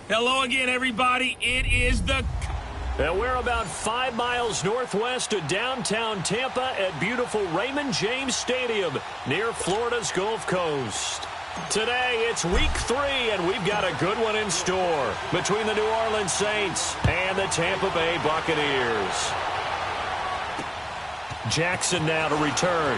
Hello again, everybody. It is the... And we're about 5 miles northwest of downtown Tampa at beautiful Raymond James Stadium near Florida's Gulf Coast. Today, it's week 3, and we've got a good one in store between the New Orleans Saints and the Tampa Bay Buccaneers. Jackson now to return.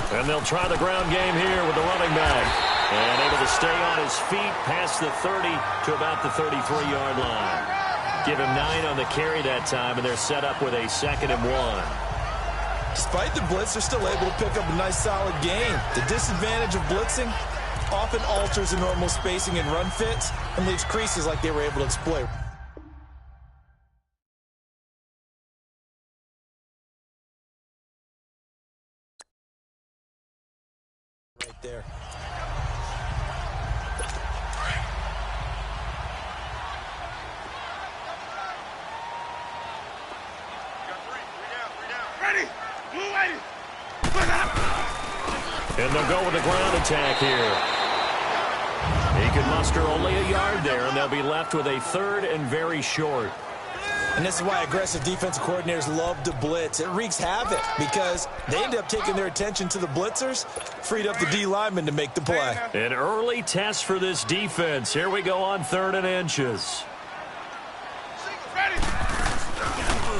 And they'll try the ground game here with the running back. And able to stay on his feet past the 30 to about the 33-yard line. Give him 9 on the carry that time, and they're set up with a 2nd and 1. Despite the blitz, they're still able to pick up a nice solid gain. The disadvantage of blitzing often alters the normal spacing and run fits and leaves creases like they were able to exploit. Right there. Ready! And they'll go with the ground attack here. He can muster only a yard there, and they'll be left with a 3rd and very short. And this is why aggressive defensive coordinators love to blitz. It wreaks havoc because they end up taking their attention to the blitzers, freed up the D lineman to make the play. An early test for this defense. Here we go on 3rd and inches.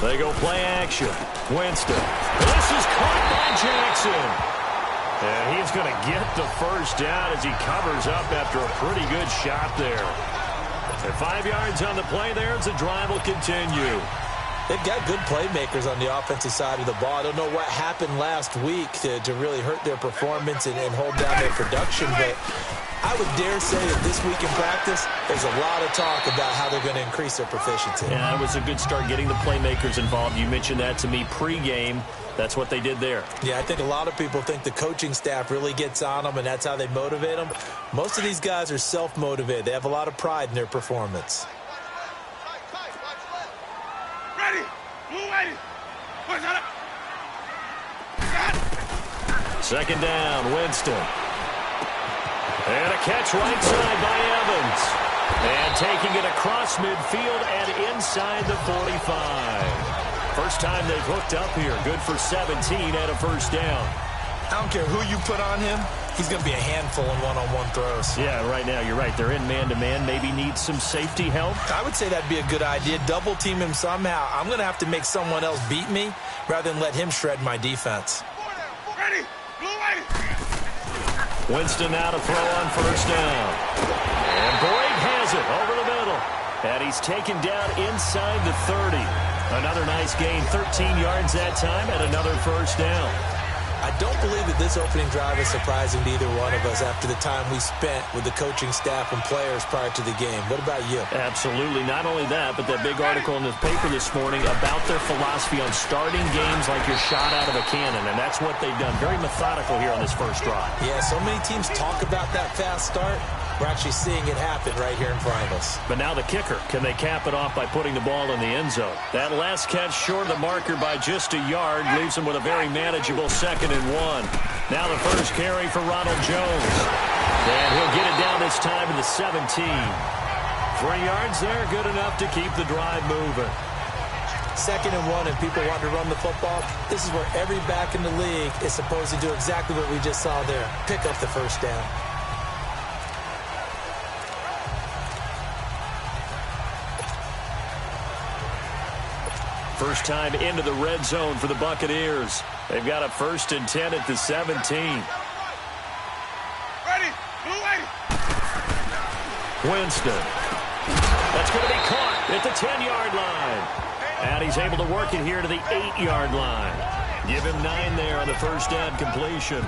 They go play action. Winston. This is caught by Jackson. And he's going to get the first down as he covers up after a pretty good shot there. And 5 yards on the play there as the drive will continue. They've got good playmakers on the offensive side of the ball. I don't know what happened last week to really hurt their performance and hold down their production, but I would dare say that this week in practice, there's a lot of talk about how they're going to increase their proficiency. Yeah, it was a good start getting the playmakers involved. You mentioned that to me pregame. That's what they did there. Yeah, I think a lot of people think the coaching staff really gets on them, and that's how they motivate them. Most of these guys are self-motivated. They have a lot of pride in their performance. Ready! Second down, Winston. And a catch right side by Evans. And taking it across midfield and inside the 45. First time they've hooked up here. Good for 17 and a first down. I don't care who you put on him. He's going to be a handful in one-on-one throws. Yeah, right now, you're right. They're in man-to-man. Maybe need some safety help. I would say that'd be a good idea. Double-team him somehow. I'm going to have to make someone else beat me rather than let him shred my defense. Ready! Winston now to throw on first down. And Boyd has it over the middle. And he's taken down inside the 30. Another nice gain, 13 yards that time, and another first down. I don't believe that this opening drive is surprising to either one of us after the time we spent with the coaching staff and players prior to the game. What about you? Absolutely. Not only that, but that big article in the paper this morning about their philosophy on starting games like you're shot out of a cannon, and that's what they've done. Very methodical here on this first drive. Yeah, so many teams talk about that fast start. We're actually seeing it happen right here in front of us. But now the kicker. Can they cap it off by putting the ball in the end zone? That last catch short of the marker by just a yard leaves him with a very manageable 2nd and 1. Now the first carry for Ronald Jones. And he'll get it down this time to the 17. 3 yards there, good enough to keep the drive moving. 2nd and 1 and people want to run the football. This is where every back in the league is supposed to do exactly what we just saw there. Pick up the first down. First time into the red zone for the Buccaneers. They've got a 1st and 10 at the 17. Ready! Winston. That's going to be caught at the 10-yard line. And he's able to work it here to the 8-yard line. Give him 9 there on the first down completion.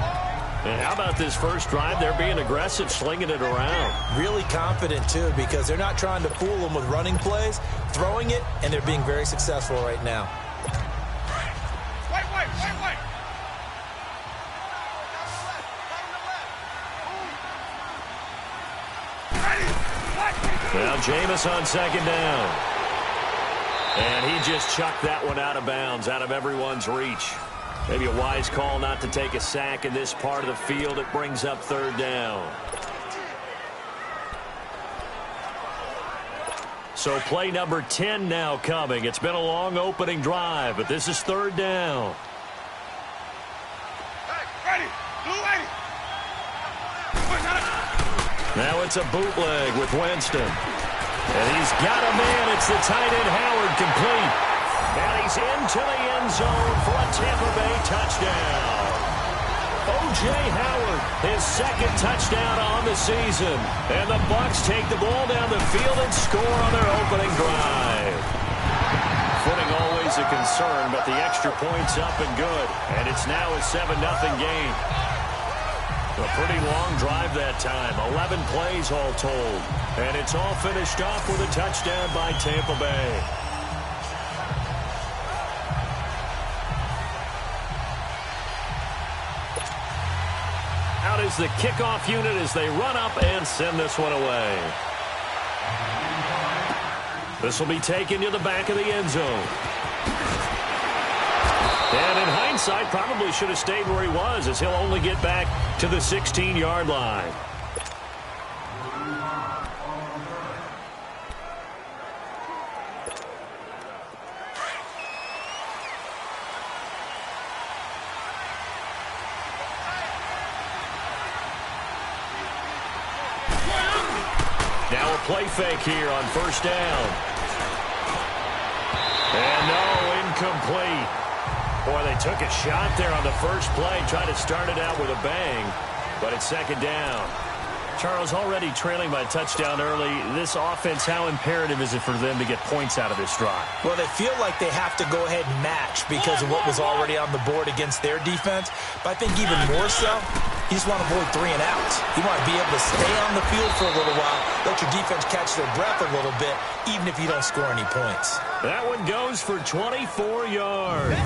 And how about this first drive? They're being aggressive, slinging it around. Really confident, too, because they're not trying to fool them with running plays, throwing it, and they're being very successful right now. Wait. Now Jameis on second down. And he just chucked that one out of bounds, out of everyone's reach. Maybe a wise call not to take a sack in this part of the field. It brings up third down. So play number 10 now coming. It's been a long opening drive, but this is third down. Ready. Blue ready. Now it's a bootleg with Winston. And he's got a man. It's the tight end Howard, complete. And he's into the end zone for a Tampa Bay touchdown. O.J. Howard, his second touchdown on the season. And the Bucs take the ball down the field and score on their opening drive. Footing always a concern, but the extra point's up and good. And it's now a 7-0 game. A pretty long drive that time. 11 plays all told. And it's all finished off with a touchdown by Tampa Bay. Out is the kickoff unit as they run up and send this one away. This will be taken to the back of the end zone. And in hindsight, probably should have stayed where he was, as he'll only get back to the 16-yard line. Now a play fake here on first down. And no, incomplete. Boy, they took a shot there on the first play, tried to start it out with a bang, but it's second down. Charles, already trailing by touchdown early. This offense, how imperative is it for them to get points out of this drive? Well, they feel like they have to go ahead and match because of what was already on the board against their defense. But I think even more so, you just want to avoid 3 and outs. You want to be able to stay on the field for a little while, let your defense catch their breath a little bit, even if you don't score any points. That one goes for 24 yards.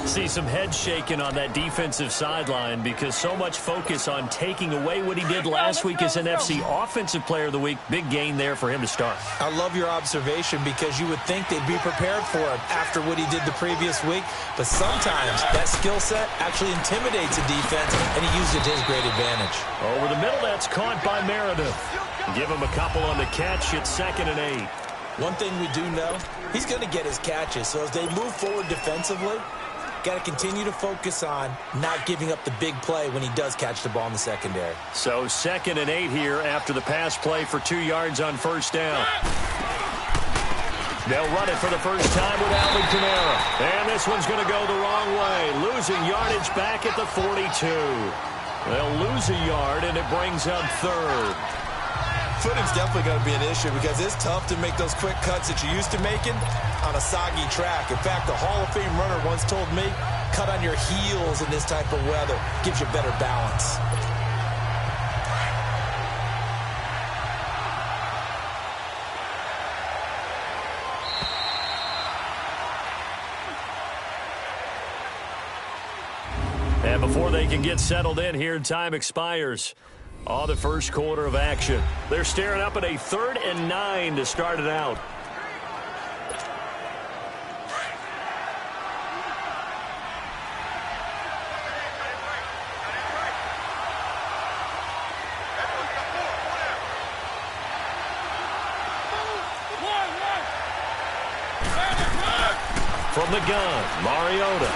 See some head shaking on that defensive sideline because so much focus on taking away what he did last week as NFC Offensive Player of the Week. Big gain there for him to start. I love your observation because you would think they'd be prepared for him after what he did the previous week. But sometimes that skill set actually intimidates a defense, and he used it to his great advantage. Over the middle, that's caught by Meredith. Give him a couple on the catch. It's 2nd and 8. One thing we do know, he's going to get his catches. So as they move forward defensively, got to continue to focus on not giving up the big play when he does catch the ball in the secondary. So 2nd and 8 here after the pass play for 2 yards on first down. They'll run it for the first time with Alvin Kamara. And this one's going to go the wrong way. Losing yardage back at the 42. They'll lose a yard, and it brings up 3rd. Footing's definitely going to be an issue because it's tough to make those quick cuts that you're used to making on a soggy track. In fact, the Hall of Fame runner once told me, cut on your heels in this type of weather. Gives you better balance. And before they can get settled in here, time expires on the first quarter of action. They're staring up at a 3rd and 9 to start it out. From the gun, Mariota.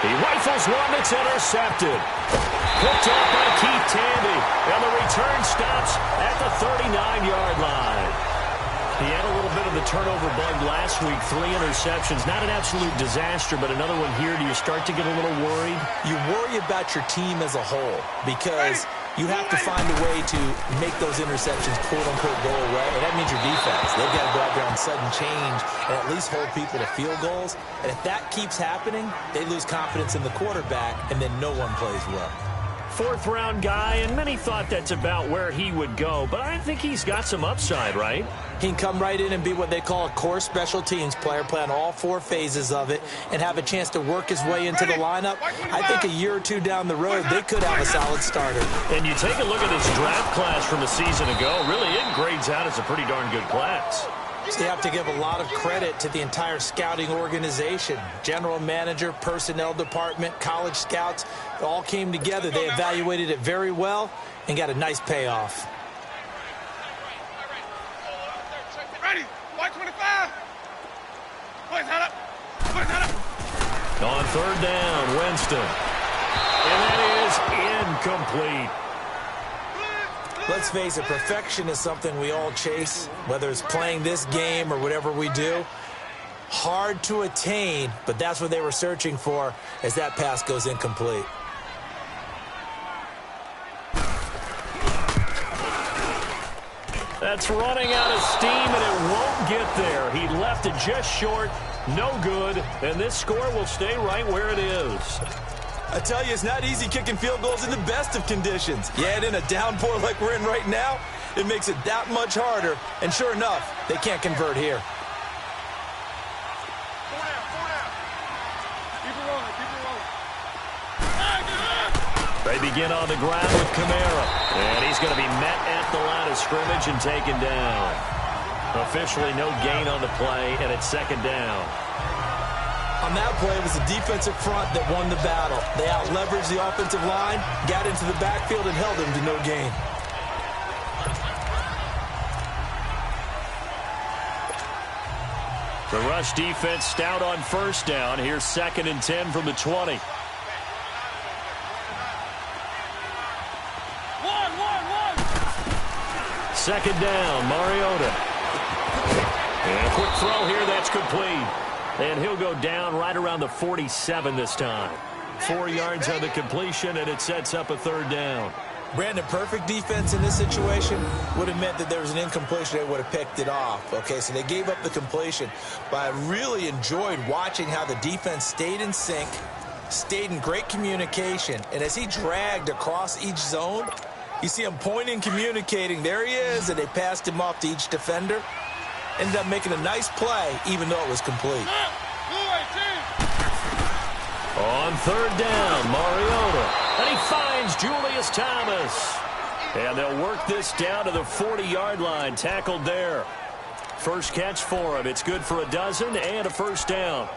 He rifles one that's intercepted. Picked off by Keith Tandy. And the return stops at the 39-yard line. He had a little bit of the turnover bug last week, 3 interceptions. Not an absolute disaster, but another one here. Do you start to get a little worried? You worry about your team as a whole because you have to find a way to make those interceptions, quote-unquote, go away. And that means your defense. They've got to go out there on sudden change and at least hold people to field goals. And if that keeps happening, they lose confidence in the quarterback, and then no one plays well. 4th-round guy, and many thought that's about where he would go. But I think he's got some upside, right? He can come right in and be what they call a core special teams player, play on all 4 phases of it, and have a chance to work his way into the lineup. I think a year or 2 down the road, they could have a solid starter. And you take a look at this draft class from a season ago, really it grades out as a pretty darn good class. So you have to give a lot of credit to the entire scouting organization. General manager, personnel department, college scouts, it all came together. They evaluated it very well and got a nice payoff. Ready. White 25. Put his hand up. Put his hand up. On 3rd down, Winston. And that is incomplete. Let's face it, perfection is something we all chase, whether it's playing this game or whatever we do. Hard to attain, but that's what they were searching for as that pass goes incomplete. That's running out of steam, and it won't get there. He left it just short, no good, and this score will stay right where it is. I tell you, it's not easy kicking field goals in the best of conditions. Yet in a downpour like we're in right now, it makes it that much harder. And sure enough, they can't convert here. 4 down. Keep it rolling. Keep it rolling. They begin on the ground with Kamara. And he's going to be met at the line of scrimmage and taken down. Officially no gain on the play, and it's 2nd down. On that play, it was the defensive front that won the battle. They out-leveraged the offensive line, got into the backfield, and held them to no gain. The rush defense stout on 1st down. Here's 2nd and 10 from the 20. One. 2nd down, Mariota. And a quick throw here, that's complete. And he'll go down right around the 47 this time. 4 yards on the completion, and it sets up a 3rd down. Brandon, perfect defense in this situation would have meant that there was an incompletion. They would have picked it off. Okay, so they gave up the completion. But I really enjoyed watching how the defense stayed in sync, stayed in great communication. And as he dragged across each zone, you see him pointing, communicating. There he is, and they passed him off to each defender. Ended up making a nice play, even though it was complete. On 3rd down, Mariota. And he finds Julius Thomas. And they'll work this down to the 40-yard line. Tackled there. First catch for him. It's good for a dozen and a 1st down.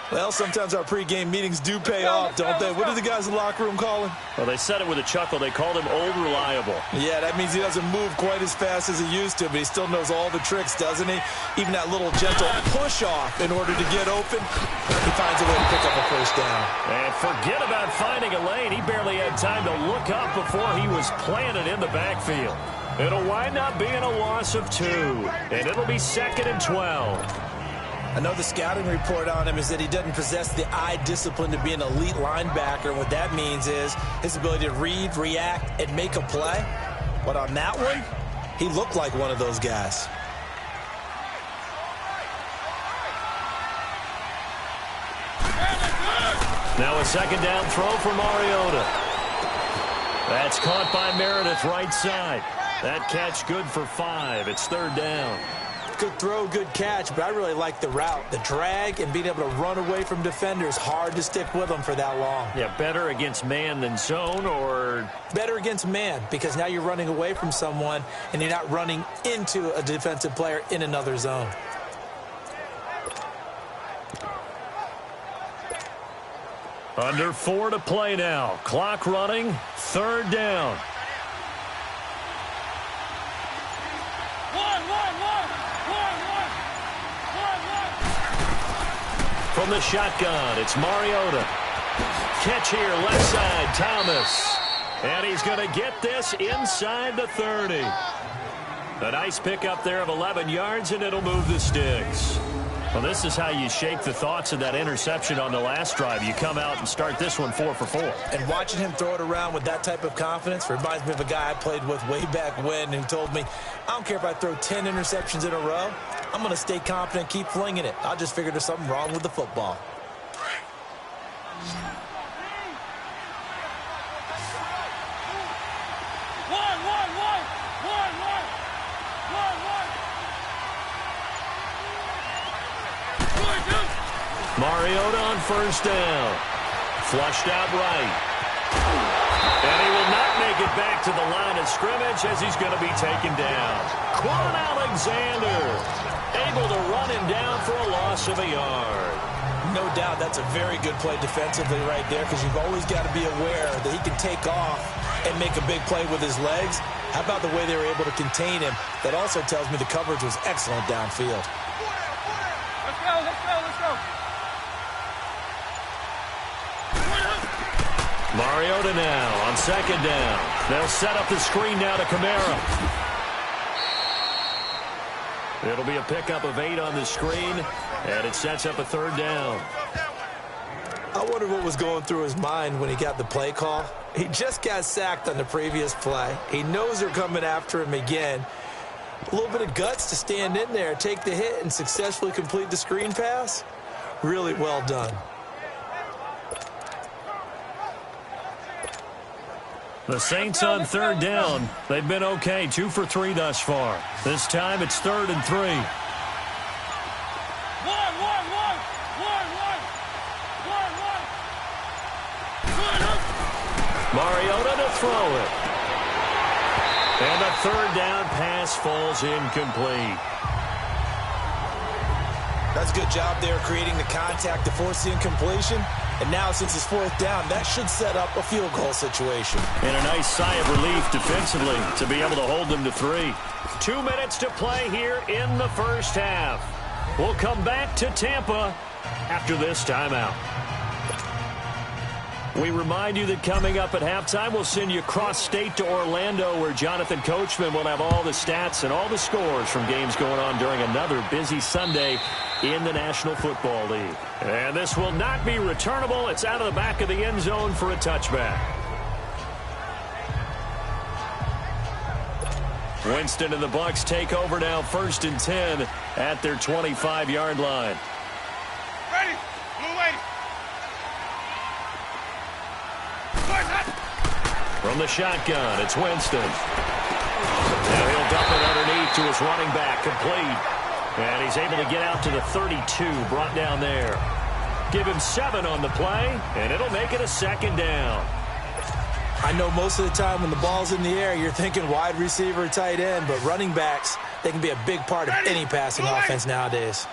Well, sometimes our pregame meetings do pay off, don't they? What do the guys in the locker room call him? Well, they said it with a chuckle. They called him Old Reliable. Yeah, that means he doesn't move quite as fast as he used to, but he still knows all the tricks, doesn't he? Even that little gentle push-off in order to get open, he finds a way to pick up a 1st down. And forget about finding a lane. He barely had time to look up before he was planted in the backfield. It'll wind up being a loss of 2, and it'll be 2nd and 12. I know the scouting report on him is that he doesn't possess the eye discipline to be an elite linebacker. What that means is his ability to read, react, and make a play. But on that one, he looked like one of those guys. Now a 2nd down throw for Mariota. That's caught by Meredith right side. That catch good for 5. It's 3rd down. Good throw, good catch, but I really like the route. The drag and being able to run away from defenders, hard to stick with them for that long. Yeah, better against man than zone, or? Better against man, because now you're running away from someone and you're not running into a defensive player in another zone. Under 4 to play now. Clock running, 3rd down. From the shotgun, it's Mariota. Catch here, left side, Thomas. And he's going to get this inside the 30. A nice pickup there of 11 yards, and it'll move the sticks. Well, this is how you shake the thoughts of that interception on the last drive. You come out and start this one 4 for 4. And watching him throw it around with that type of confidence reminds me of a guy I played with way back when who told me, I don't care if I throw 10 interceptions in a row. I'm going to stay confident, keep flinging it. I just figured there's something wrong with the football. Mariota on first down. Flushed out right. And he will not make it back to the line of scrimmage as he's going to be taken down. Quan Alexander able to run him down for a loss of a yard. No doubt that's a very good play defensively right there, because you've always got to be aware that he can take off and make a big play with his legs. How about the way they were able to contain him? That also tells me the coverage was excellent downfield. Let's go, let's go, let's go. Mariota now on second down. They'll set up the screen now to Kamara. It'll be a pickup of 8 on the screen, and it sets up a third down. I wonder what was going through his mind when he got the play call. He just got sacked on the previous play. He knows they're coming after him again. A little bit of guts to stand in there, take the hit, and successfully complete the screen pass. Really well done. The Saints on third down. They've been okay, 2 for 3 thus far. This time it's 3rd and 3. Mariota to throw it. And the third down pass falls incomplete. That's a good job there creating the contact to force the incompletion. And now, since it's 4th down, that should set up a field goal situation. And a nice sigh of relief defensively to be able to hold them to 3. 2 minutes to play here in the first half. We'll come back to Tampa after this timeout. We remind you that coming up at halftime, we'll send you cross-state to Orlando, where Jonathan Coachman will have all the stats and all the scores from games going on during another busy Sunday in the National Football League. And this will not be returnable. It's out of the back of the end zone for a touchback. Winston and the Bucs take over now, 1st and 10 at their 25-yard line. Ready, blue lady. From the shotgun, it's Winston. Now he'll dump it underneath to his running back, complete. And he's able to get out to the 32, brought down there. Give him 7 on the play, and it'll make it a 2nd down. I know most of the time when the ball's in the air, you're thinking wide receiver, tight end, but running backs, they can be a big part of any passing offense nowadays.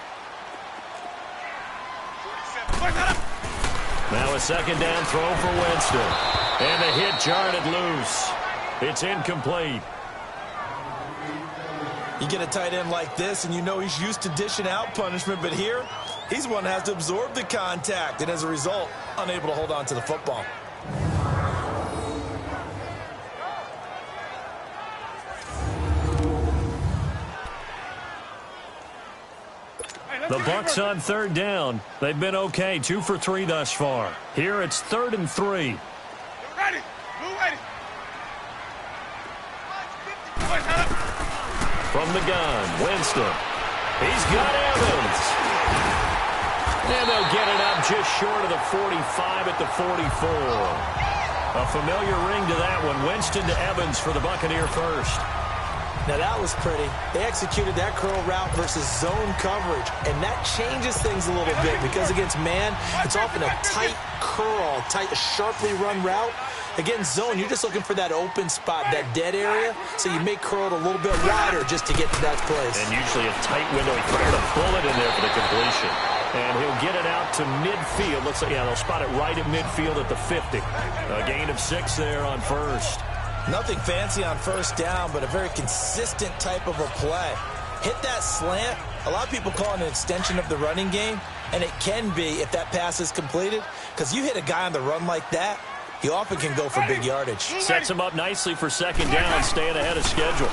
Now a 2nd down throw for Winston. And the hit jarred it loose. It's incomplete. You get a tight end like this, and you know he's used to dishing out punishment, but here, he's one that has to absorb the contact, and as a result, unable to hold on to the football. The Bucs on 3rd down. They've been okay, 2 for 3 thus far. Here it's 3rd and 3. Ready, blue lady. From the gun, Winston. He's got Evans. And they'll get it up just short of the 45 at the 44. A familiar ring to that one. Winston to Evans for the Buccaneer first. Now that was pretty. They executed that curl route versus zone coverage, and that changes things a little bit because against man, it's often a tight curl, sharply run route. Against zone, you're just looking for that open spot, that dead area, so you may curl it a little bit wider just to get to that place. And usually a tight window. He fired a bullet in there for the completion. And he'll get it out to midfield. Looks like, yeah, they'll spot it right at midfield at the 50. A gain of 6 there on first. Nothing fancy on 1st down, but a very consistent type of a play. Hit that slant. A lot of people call it an extension of the running game, and it can be if that pass is completed, because you hit a guy on the run like that, he often can go for big yardage. Sets him up nicely for 2nd down, staying ahead of schedule.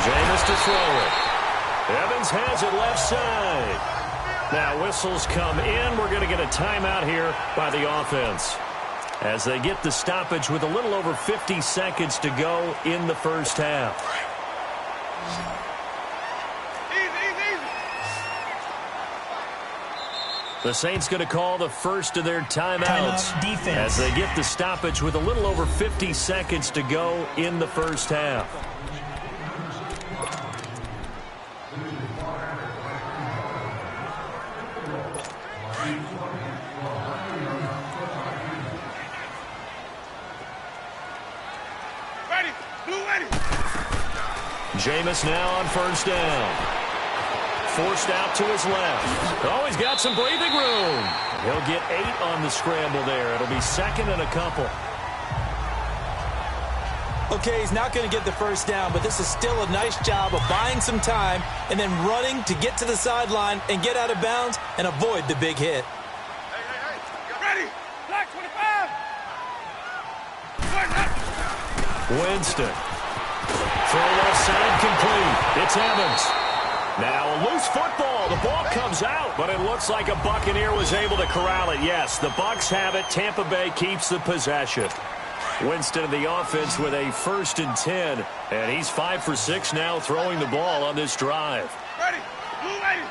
Jameis to throw it. Evans has it left side. Now whistles come in. We're going to get a timeout here by the offense as they get the stoppage with a little over 50 seconds to go in the first half. The Saints going to call the first of their timeouts as they get the stoppage with a little over 50 seconds to go in the first half. Jameis now on first down. Forced out to his left. Oh, he's got some breathing room. He'll get 8 on the scramble there. It'll be second and a couple. Okay, he's not going to get the first down, but this is still a nice job of buying some time and then running to get to the sideline and get out of bounds and avoid the big hit. Hey. Get ready. Black 25. Winston. Throw left side complete. It's Evans. Now a loose football. The ball comes out, but it looks like a Buccaneer was able to corral it. Yes, the Bucs have it. Tampa Bay keeps the possession. Winston in the offense with a 1st and 10, and he's 5 for 6 now throwing the ball on this drive. Ready. Blue ready.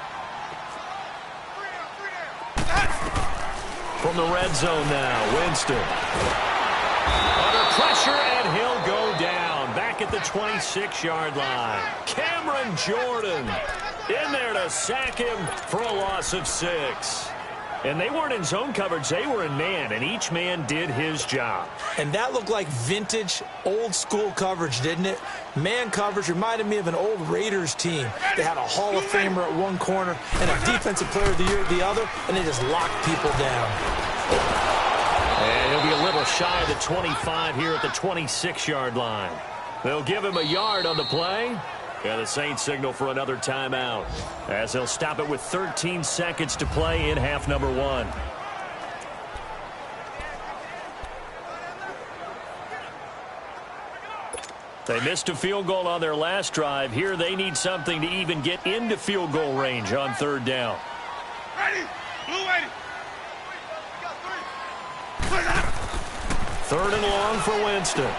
From the red zone now, Winston. Under pressure, and he'll go down. Back at the 26-yard line. Cameron Jordan in there to sack him for a loss of 6. And they weren't in zone coverage. They were in man, and each man did his job. And that looked like vintage, old-school coverage, didn't it? Man coverage reminded me of an old Raiders team. They had a Hall of Famer at one corner and a Defensive Player of the Year at the other, and they just locked people down. And he'll be a little shy of the 25 here at the 26-yard line. They'll give him a yard on the play. And the Saints signal for another timeout as they'll stop it with 13 seconds to play in half number 1. They missed a field goal on their last drive. Here they need something to even get into field goal range on 3rd down. Ready. Blue ready. 3rd and long for Winston.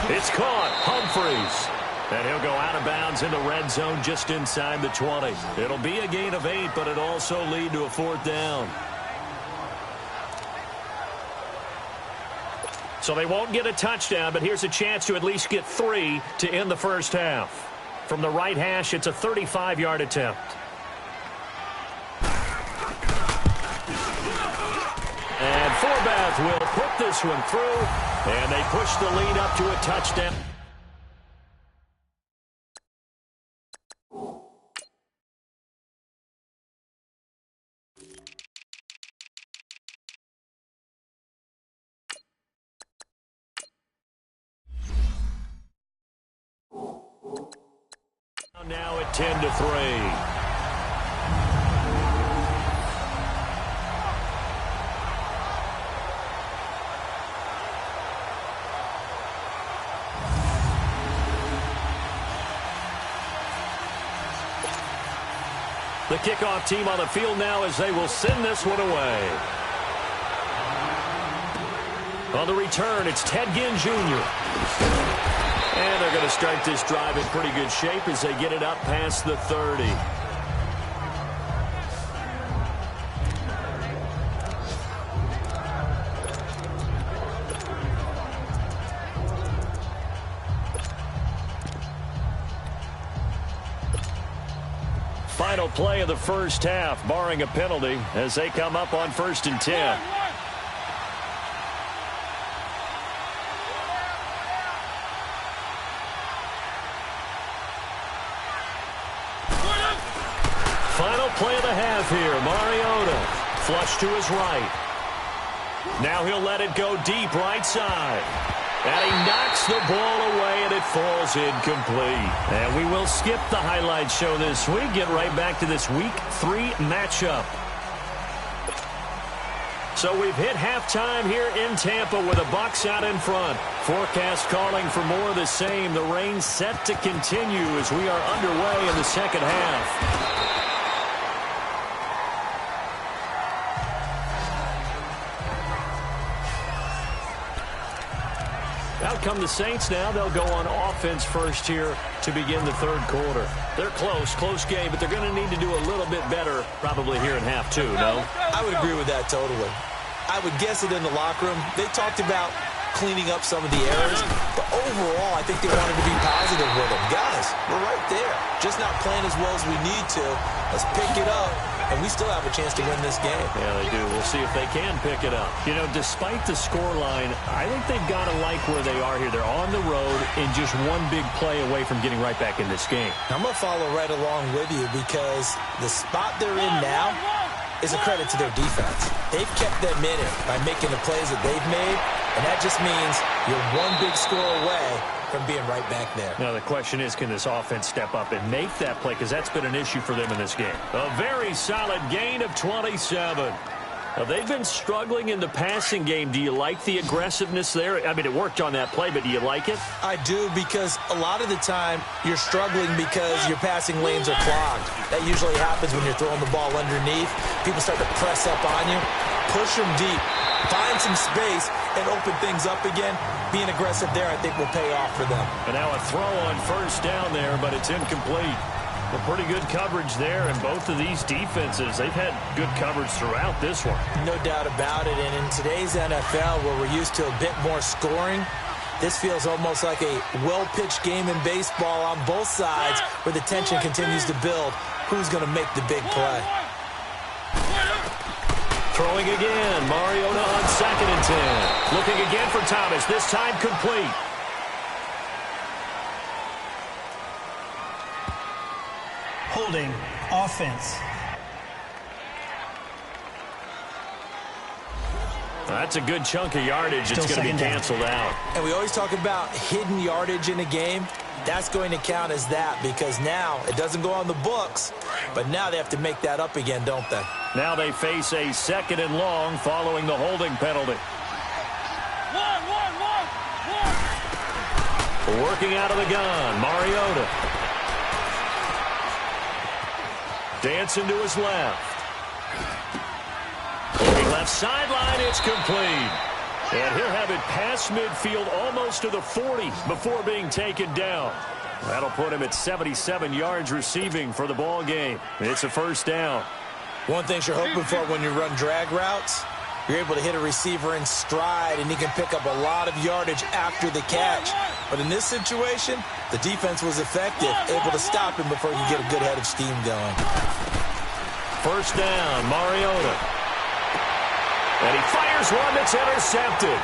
It's caught. Humphreys. And he'll go out of bounds in the red zone just inside the 20. It'll be a gain of 8, but it'll also lead to a 4th down. So they won't get a touchdown, but here's a chance to at least get 3 to end the first half. From the right hash, it's a 35-yard attempt. And Forbath will put this one through, and they push the lead up to a touchdown. Now at 10-3. The kickoff team on the field now as they will send this one away. On the return, it's Ted Ginn Jr. And they're going to start this drive in pretty good shape as they get it up past the 30. Final play of the first half, barring a penalty, as they come up on 1st and 10. Final play of the half here. Mariota flush to his right. Now he'll let it go deep right side. And he knocks the ball away, and it falls incomplete. And we will skip the highlight show this week. Get right back to this Week 3 matchup. So we've hit halftime here in Tampa with the Bucs out in front. Forecast calling for more of the same. The rain set to continue as we are underway in the second half. Out come the Saints now. They'll go on offense first here to begin the third quarter. They're close game, but they're going to need to do a little bit better probably here in half two, no? I would agree with that totally. I would guess it in the locker room. They talked about cleaning up some of the errors, but overall, I think they wanted to be positive with them. Guys, we're right there. Just not playing as well as we need to. Let's pick it up, and we still have a chance to win this game. Yeah, they do. We'll see if they can pick it up. You know, despite the scoreline, I think they've got to like where they are here. They're on the road and just one big play away from getting right back in this game. I'm going to follow right along with you because the spot they're in now is a credit to their defense. They've kept them in it by making the plays that they've made, and that just means you're one big score away from being right back there. Now the question is, can this offense step up and make that play? Because that's been an issue for them in this game. A very solid gain of 27. Now, they've been struggling in the passing game. Do you like the aggressiveness there? I mean, it worked on that play, but do you like it? I do, because a lot of the time you're struggling because your passing lanes are clogged. That usually happens when you're throwing the ball underneath. People start to press up on you. Push them deep. Find some space and open things up again. Being aggressive there, I think, will pay off for them. And now a throw on first down there, but it's incomplete. A pretty good coverage there, and both of these defenses, they've had good coverage throughout this one. No doubt about it, and in today's NFL, where we're used to a bit more scoring, this feels almost like a well-pitched game in baseball on both sides, where the tension continues to build. Who's going to make the big play? Throwing again, Mariota on 2nd and 10. Looking again for Thomas, this time complete. Holding offense. That's a good chunk of yardage. It's going to be canceled out. And we always talk about hidden yardage in a game. That's going to count as that, because now it doesn't go on the books, but now they have to make that up again, don't they? Now they face a 2nd and long following the holding penalty. Working out of the gun, Mariota. Dancing to his left. Looking left sideline, it's complete. And he'll have it past midfield almost to the 40 before being taken down. That'll put him at 77 yards receiving for the ball game. It's a first down. One thing you're hoping for when you run drag routes, you're able to hit a receiver in stride, and he can pick up a lot of yardage after the catch. But in this situation, the defense was effective, able to stop him before he could get a good head of steam going. First down, Mariota. And he fires one that's intercepted.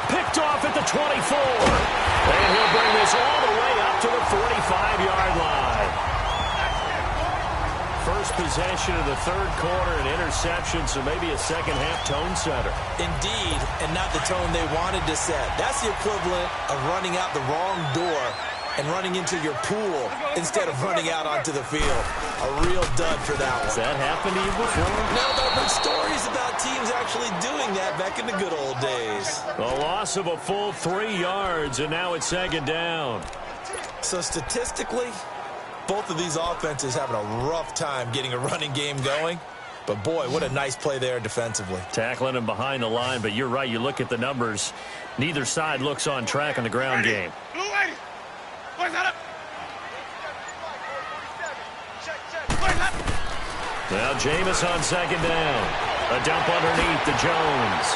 Picked off at the 24. And he'll bring this all the way up to the 45-yard line. First possession of the third quarter, an interception, so maybe a second-half tone setter. Indeed, and not the tone they wanted to set. That's the equivalent of running out the wrong door and running into your pool instead of running out onto the field. A real dud for that one. Has that happened to you before? No, there have been stories about teams actually doing that back in the good old days. A loss of a full 3 yards, and now it's 2nd down. So statistically, both of these offenses having a rough time getting a running game going. But, boy, what a nice play there defensively. Tackling him behind the line, but you're right. You look at the numbers. Neither side looks on track in the ground game. Now Jameis on 2nd down. A dump underneath to Jones.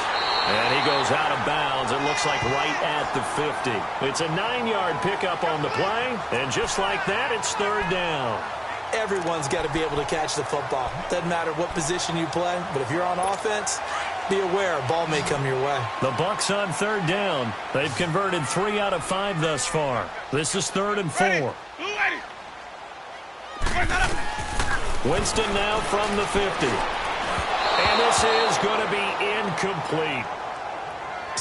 And he goes out of bounds. It looks like right at the 50. It's a 9-yard pickup on the play. And just like that, it's 3rd down. Everyone's got to be able to catch the football. Doesn't matter what position you play, but if you're on offense, be aware a ball may come your way. The Bucs on 3rd down. They've converted 3 out of 5 thus far. This is 3rd and 4. Winston now from the 50. And this is going to be incomplete.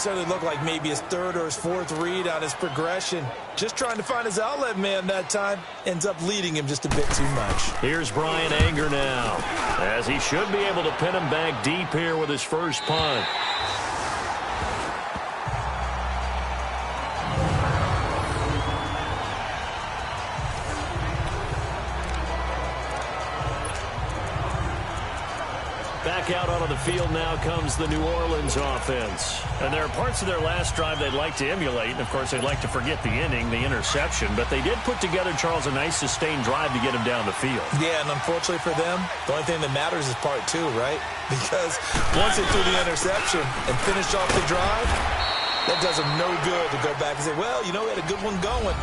Certainly looked like maybe his third or his fourth read on his progression. Just trying to find his outlet man that time. Ends up leading him just a bit too much. Here's Brian Anger now, as he should be able to pin him back deep here with his first punt. Back out onto the field now comes the New Orleans offense. And there are parts of their last drive they'd like to emulate. And, of course, they'd like to forget the inning, the interception. But they did put together, Charles, a nice sustained drive to get him down the field. Yeah, and unfortunately for them, the only thing that matters is part two, right? Because once they threw the interception and finished off the drive, that does them no good to go back and say, well, you know, we had a good one going.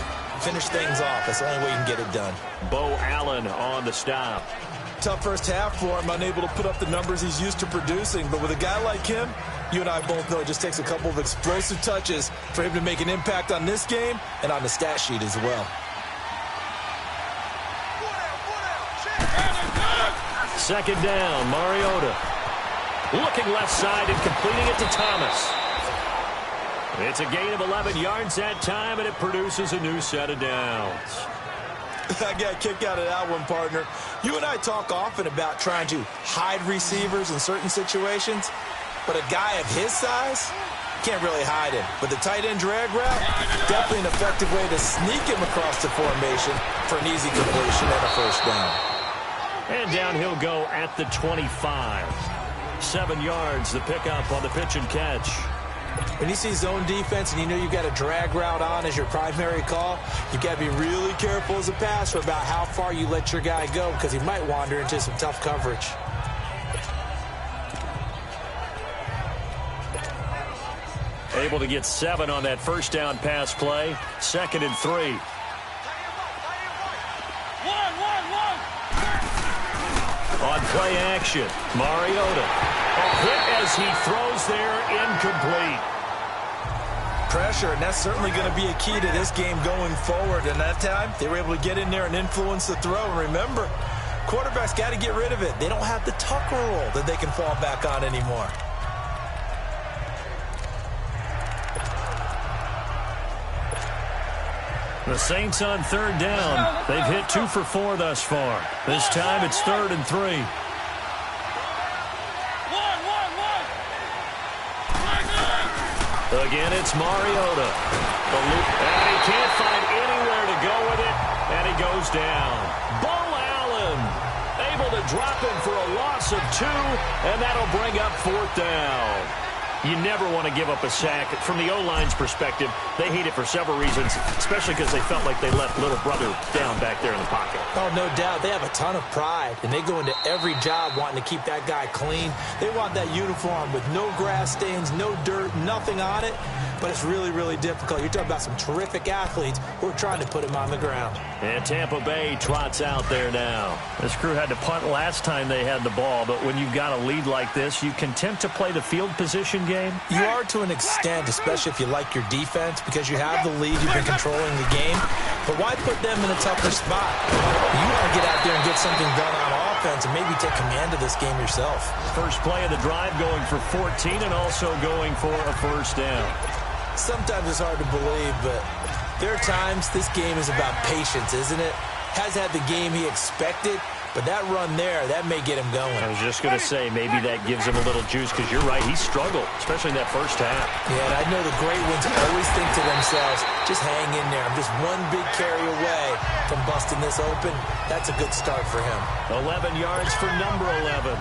Finish things off. That's the only way you can get it done. Bo Allen on the stop. Tough first half for him, unable to put up the numbers he's used to producing. But with a guy like him, you and I both know it just takes a couple of explosive touches for him to make an impact on this game and on the stat sheet as well. Second down, Mariota. Looking left side and completing it to Thomas. It's a gain of 11 yards that time, and it produces a new set of downs. I got a kick out of that one, partner. You and I talk often about trying to hide receivers in certain situations, but a guy of his size can't really hide him. But the tight end drag route, definitely an effective way to sneak him across the formation for an easy completion and a first down. And down he'll go at the 25. 7 yards, the pickup on the pitch and catch. When you see zone defense and you know you've got a drag route on as your primary call, you've got to be really careful as a passer about how far you let your guy go because he might wander into some tough coverage. Able to get 7 on that first down pass play. 2nd and 3. On play action, Mariota. A hit as he throws there, incomplete. Pressure, and that's certainly going to be a key to this game going forward. And that time, they were able to get in there and influence the throw. And remember, quarterbacks got to get rid of it. They don't have the tuck rule that they can fall back on anymore. The Saints on third down. They've hit 2 for 4 thus far. This time it's 3rd and 3. Again, it's Mariota. And he can't find anywhere to go with it, and he goes down. Bo Allen able to drop him for a loss of 2, and that'll bring up 4th down. You never want to give up a sack. From the O-line's perspective, they hate it for several reasons, especially because they felt like they left little brother down back there in the pocket. Oh, no doubt. They have a ton of pride, and they go into every job wanting to keep that guy clean. They want that uniform with no grass stains, no dirt, nothing on it, but it's really, really difficult. You're talking about some terrific athletes who are trying to put him on the ground. And Tampa Bay trots out there now. This crew had to punt last time they had the ball, but when you've got a lead like this, you content to play the field position game? You are to an extent, especially if you like your defense, because you have the lead, you've been controlling the game. But why put them in a tougher spot? You want to get out there and get something done on offense and maybe take command of this game yourself. First play of the drive going for 14 and also going for a first down. Sometimes it's hard to believe, but there are times this game is about patience, isn't it? Has had the game he expected, but that run there, that may get him going. I was just going to say, maybe that gives him a little juice, because you're right, he struggled, especially in that first half. Yeah, and I know the great ones always think to themselves, just hang in there. I'm just one big carry away from busting this open. That's a good start for him. 11 yards for number 11.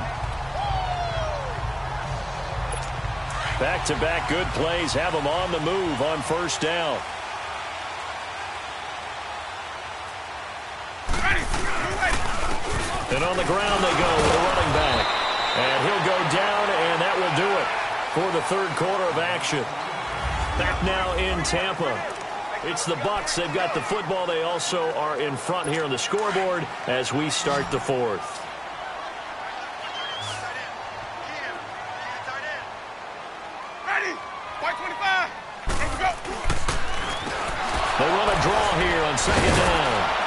Back-to-back good plays have him on the move on first down. And on the ground they go with a running back. And he'll go down, and that will do it for the third quarter of action. Back now in Tampa. It's the Bucs. They've got the football. They also are in front here on the scoreboard as we start the fourth. They run a draw here on second down.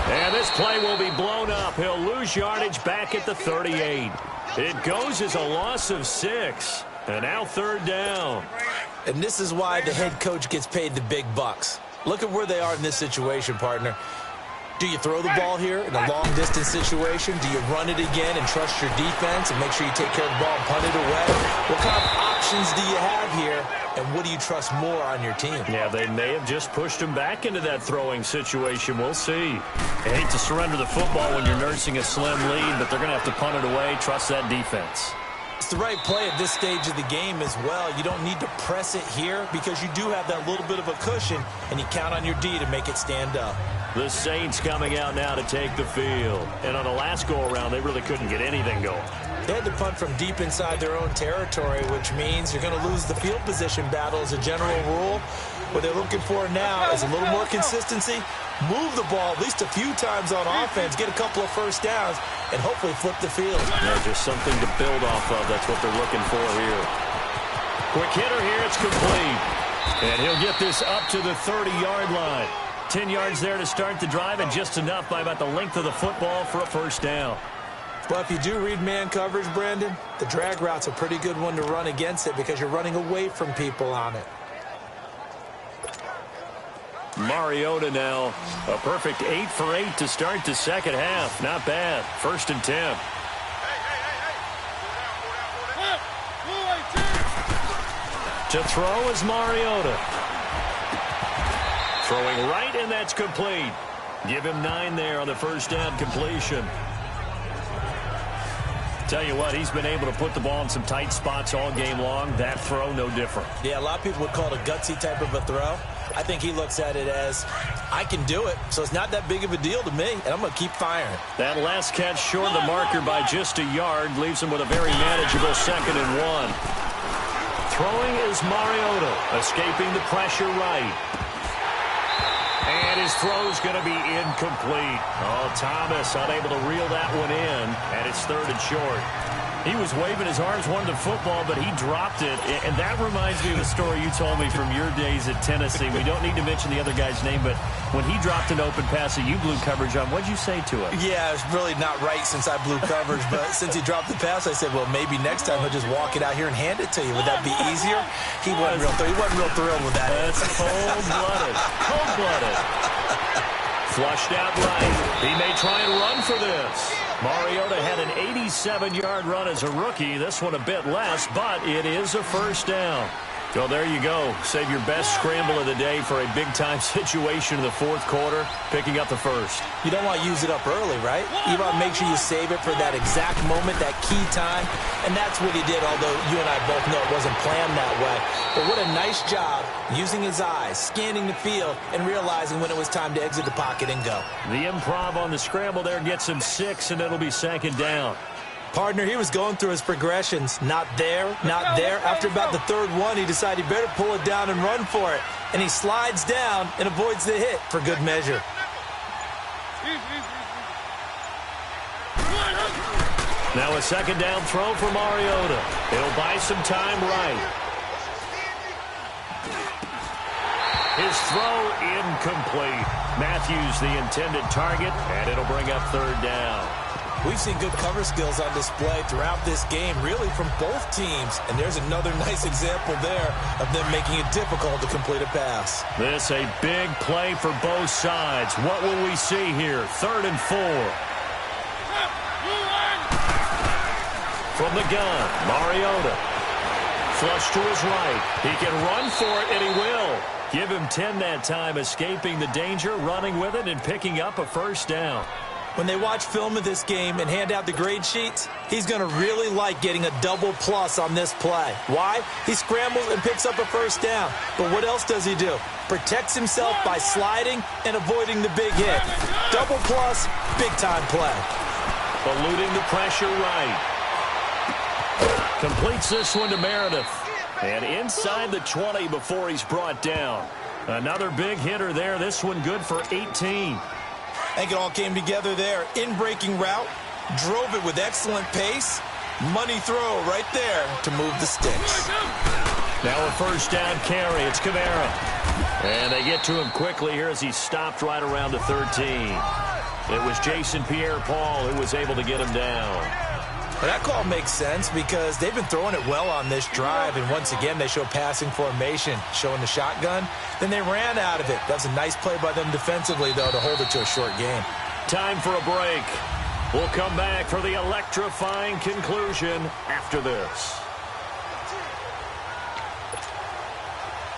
And this play will be blown up. He'll lose yardage back at the 38. It goes as a loss of 6. And now third down. And this is why the head coach gets paid the big bucks. Look at where they are in this situation, partner. Do you throw the ball here in a long-distance situation? Do you run it again and trust your defense and make sure you take care of the ball and punt it away? What kind of options do you have here, and what do you trust more on your team? Yeah, they may have just pushed him back into that throwing situation. We'll see. I hate to surrender the football when you're nursing a slim lead, but they're going to have to punt it away. Trust that defense. It's the right play at this stage of the game as well. You don't need to press it here because you do have that little bit of a cushion, and you count on your D to make it stand up. The Saints coming out now to take the field. And on the last go-around, they really couldn't get anything going. They had to punt from deep inside their own territory, which means you're going to lose the field position battle as a general rule. What they're looking for now is a little more consistency, move the ball at least a few times on offense, get a couple of first downs, and hopefully flip the field. Yeah, just something to build off of. That's what they're looking for here. Quick hitter here. It's complete. And he'll get this up to the 30-yard line. 10 yards there to start the drive, and just enough by about the length of the football for a first down. But if you do read man coverage, Brandon, the drag route's a pretty good one to run against it because you're running away from people on it. Mariota now, a perfect 8 for 8 to start the second half. Not bad. 1st and 10. To throw is Mariota. Throwing right, and that's complete. Give him 9 there on the first down completion. Tell you what, he's been able to put the ball in some tight spots all game long. That throw, no different. Yeah, a lot of people would call it a gutsy type of a throw. I think he looks at it as, I can do it, so it's not that big of a deal to me, and I'm going to keep firing. That last catch short of the marker by just a yard leaves him with a very manageable 2nd and 1. Throwing is Mariota, escaping the pressure right. And his throw's going to be incomplete. Oh, Thomas unable to reel that one in, and it's 3rd and short. He was waving his arms, wanted the football, but he dropped it. And that reminds me of a story you told me from your days at Tennessee. We don't need to mention the other guy's name, but when he dropped an open pass that you blew coverage on, what'd you say to him? Yeah, it's really not right since I blew coverage, but since he dropped the pass, I said, well, maybe next time he'll just walk it out here and hand it to you. Would that be easier? He wasn't real thrilled with that. That's cold-blooded. Cold-blooded. Flushed out right. He may try and run for this. Mariota had an 87-yard run as a rookie. This one a bit less, but it is a first down. Well, there you go. Save your best scramble of the day for a big-time situation in the 4th quarter, picking up the first. You don't want to use it up early, right? You want to make sure you save it for that exact moment, that key time, and that's what he did, although you and I both know it wasn't planned that way. But what a nice job using his eyes, scanning the field, and realizing when it was time to exit the pocket and go. The improv on the scramble there gets him 6, and it'll be 2nd down. Partner, he was going through his progressions. Not there, not there. After about the 3rd one, he decided he better pull it down and run for it. And he slides down and avoids the hit for good measure. Now a 2nd down throw for Mariota. It'll buy some time right. His throw incomplete. Matthews the intended target, and it'll bring up 3rd down. We've seen good cover skills on display throughout this game, really from both teams. And there's another nice example there of them making it difficult to complete a pass. This a big play for both sides. What will we see here? 3rd and 4. From the gun, Mariota. Flush to his right. He can run for it, and he will. Give him 10 that time, escaping the danger, running with it, and picking up a first down. When they watch film of this game and hand out the grade sheets, he's going to really like getting a double plus on this play. Why? He scrambles and picks up a first down. But what else does he do? Protects himself by sliding and avoiding the big hit. Double plus, big-time play. Eluding the pressure right. Completes this one to Meredith. And inside the 20 before he's brought down. Another big hitter there. This one good for 18. I think it all came together there. In-breaking route, drove it with excellent pace. Money throw right there to move the sticks. Now a first down carry. It's Kamara. And they get to him quickly here as he stopped right around the 13. It was Jason Pierre-Paul who was able to get him down. Well, that call makes sense because they've been throwing it well on this drive, and once again they show passing formation, showing the shotgun. Then they ran out of it. That's a nice play by them defensively, though, to hold it to a short game. Time for a break. We'll come back for the electrifying conclusion after this.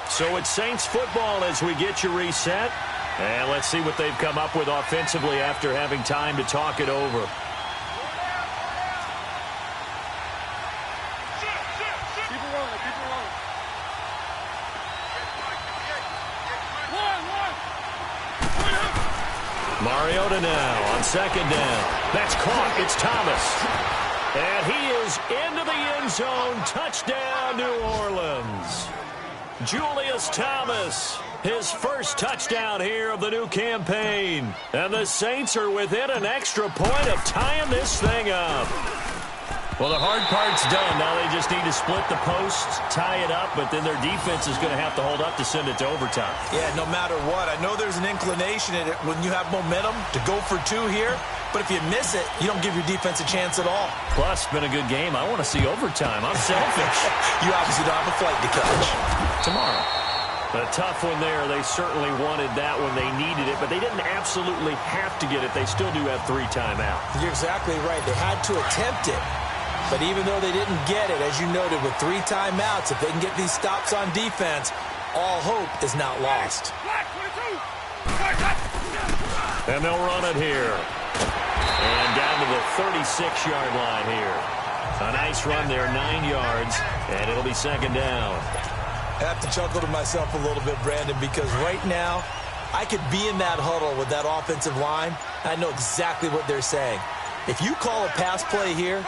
So it's Saints football as we get you reset. And let's see what they've come up with offensively after having time to talk it over. Keep it rolling, keep it rolling. Mariota now on second down. That's caught. It's Thomas. And he is into the end zone. Touchdown, New Orleans. Julius Thomas, his first touchdown here of the new campaign. And the Saints are within an extra point of tying this thing up. Well, the hard part's done. Now they just need to split the posts, tie it up, but then their defense is going to have to hold up to send it to overtime. Yeah, no matter what. I know there's an inclination in it when you have momentum to go for two here, but if you miss it, you don't give your defense a chance at all. Plus, it's been a good game. I want to see overtime. I'm selfish. You obviously don't have a flight to catch. Tomorrow. A tough one there. They certainly wanted that when they needed it, but they didn't absolutely have to get it. They still do have 3 timeouts. You're exactly right. They had to attempt it. But even though they didn't get it, as you noted, with 3 timeouts, if they can get these stops on defense, all hope is not lost. And they'll run it here. And down to the 36-yard line here. A nice run there, 9 yards, and it'll be second down. I have to chuckle to myself a little bit, Brandon, because right now I could be in that huddle with that offensive line. I know exactly what they're saying. If you call a pass play here,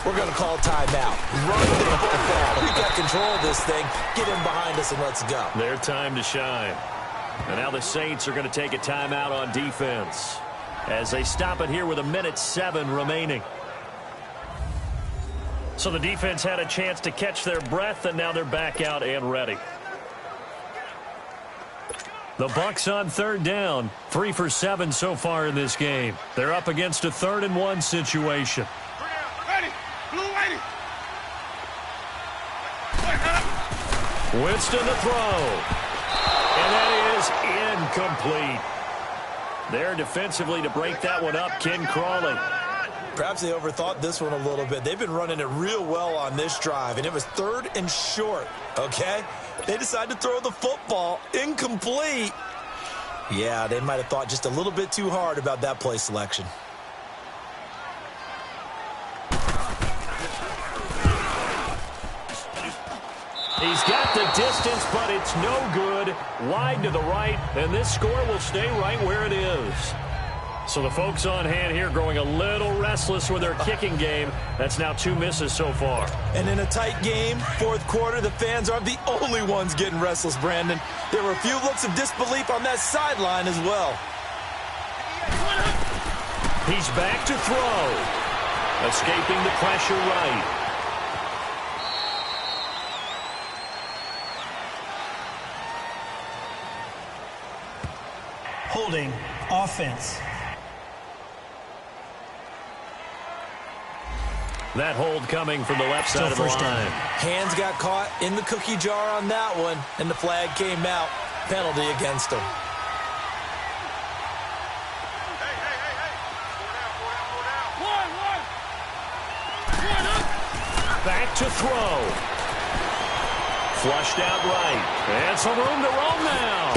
we're going to call timeout. Run the football. We've got control of this thing. Get in behind us and let's go. Their time to shine. And now the Saints are going to take a timeout on defense as they stop it here with 1:07 remaining. So the defense had a chance to catch their breath, and now they're back out and ready. The Bucs on third down, 3 for 7 so far in this game. They're up against a 3rd and 1 situation. Ready, blue ready. Winston to throw. And that is incomplete. There defensively to break that one up, Ken Crawley. Perhaps they overthought this one a little bit. They've been running it real well on this drive, and it was 3rd and short, okay? They decided to throw the football incomplete. Yeah, they might have thought just a little bit too hard about that play selection. He's got the distance, but it's no good. Wide to the right, and this score will stay right where it is. So the folks on hand here growing a little restless with their kicking game. That's now 2 misses so far. And in a tight game, 4th quarter, the fans aren't the only ones getting restless, Brandon. There were a few looks of disbelief on that sideline as well. He's back to throw. Escaping the pressure right. Holding offense. That hold coming from the left side of the line. Hands got caught in the cookie jar on that one, and the flag came out. Penalty against him. Back to throw. Flushed out right. And some room to roam now.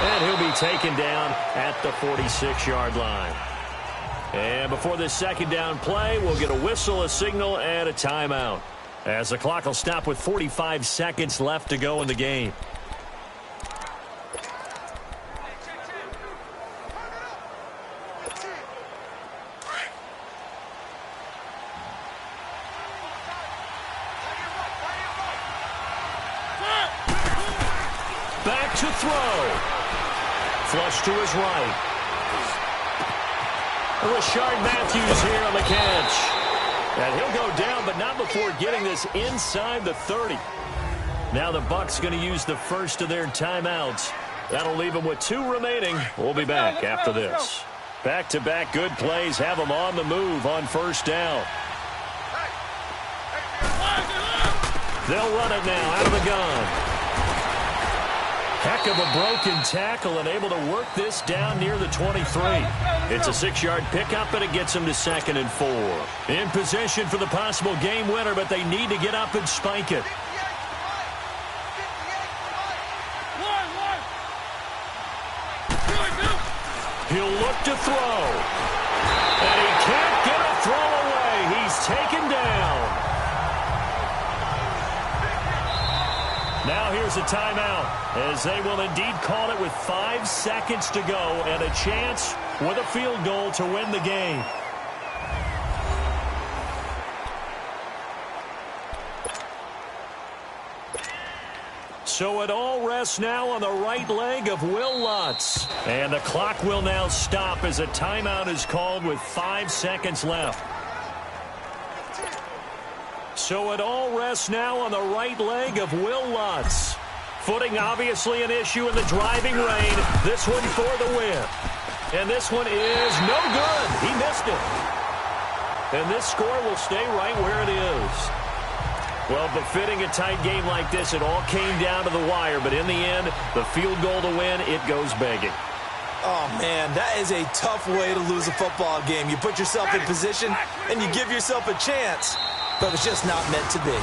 And he'll be taken down at the 46-yard line. And before this second down play, we'll get a whistle, a signal, and a timeout. As the clock will stop with 45 seconds left to go in the game. Back to throw. Flush to his right. Rashard Matthews here on the catch. And he'll go down, but not before getting this inside the 30. Now the Bucs going to use the first of their timeouts. That'll leave them with 2 remaining. We'll be back after this. Back-to-back good plays have them on the move on first down. They'll run it now out of the gun. Heck of a broken tackle and able to work this down near the 23. It's a 6-yard pickup, and it gets them to 2nd and 4. In position for the possible game winner, but they need to get up and spike it. He'll look to throw. And he can't get a throw away. He's taken down. Now here's a timeout, as they will indeed call it with 5 seconds to go and a chance with a field goal to win the game. So it all rests now on the right leg of Will Lutz. And the clock will now stop as a timeout is called with 5 seconds left. So it all rests now on the right leg of Will Lutz. Footing obviously an issue in the driving rain. This one for the win. And this one is no good. He missed it. And this score will stay right where it is. Well, befitting a tight game like this, it all came down to the wire. But in the end, the field goal to win, it goes begging. Oh, man, that is a tough way to lose a football game. You put yourself in position, and you give yourself a chance. But it's just not meant to be.